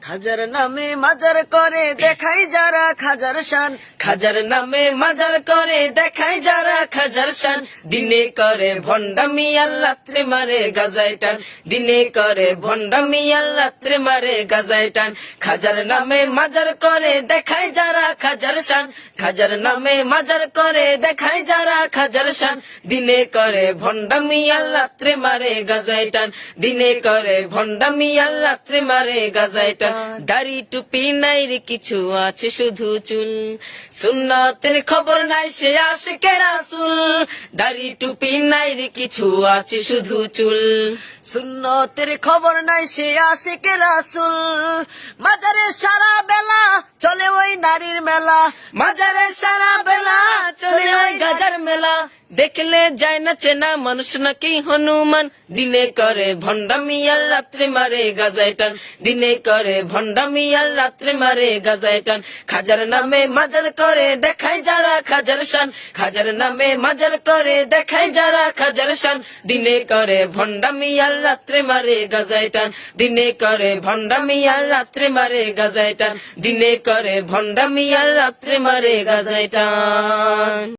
খাজার নামে মাজার করে দেখাই যারা খাজার শান, খাজার নামে মাজার করে দেখায় যারা খাজার শান, দিনে করে ভণ্ডামি আর রাত্রে মারে গাজায় টান, দিনে করে ভণ্ডামি আর রাত্রে মারে গাজায় টান। খাজার নামে মাজার করে দেখায় যারা খাজার শান, খাজার নামে মাজার করে দেখায় যারা খাজার শান, দিনে করে ভণ্ডামি আর রাত্রে মারে গাজায় টান, দিনে করে ভণ্ডামি আর রাত্রে মারে গাজায় টান। দাড়ি টুপি নাই রে কিছু আছে শুধু চুল, সুন্নতের খবর নাই সে আশিকে রাসূল, দাড়ি টুপি নাই রে কিছু আছে শুধু চুল। সুন্নতের খবর নাই সে আশিকে রাসূল, মাজারে সারা বেলা চলে ওই নারীর মেলা, মাজারে সারা বেলা চলে ওই গাজার মেলা, দেখলে যায় না চেনা মানুষ নাকি হনুমান, দিনে করে ভণ্ডামি আর রাত্রে মারে গাজায় টান, দিনে করে ভণ্ডামি আর রাত্রে মারে গাজায় টান। খাজার নামে মাজার করে দেখায় যারা খাজার শান, খাজার নামে মাজার করে দেখায় যারা খাজার শান, দিনে করে ভণ্ডামি আর রাত্রে মারে গাজায় টান, দিনে করে ভণ্ডামি আর রাত্রে মারে গাজায় টান, দিনে করে ভণ্ডামি আর রাত্রে মারে গাজায় টান।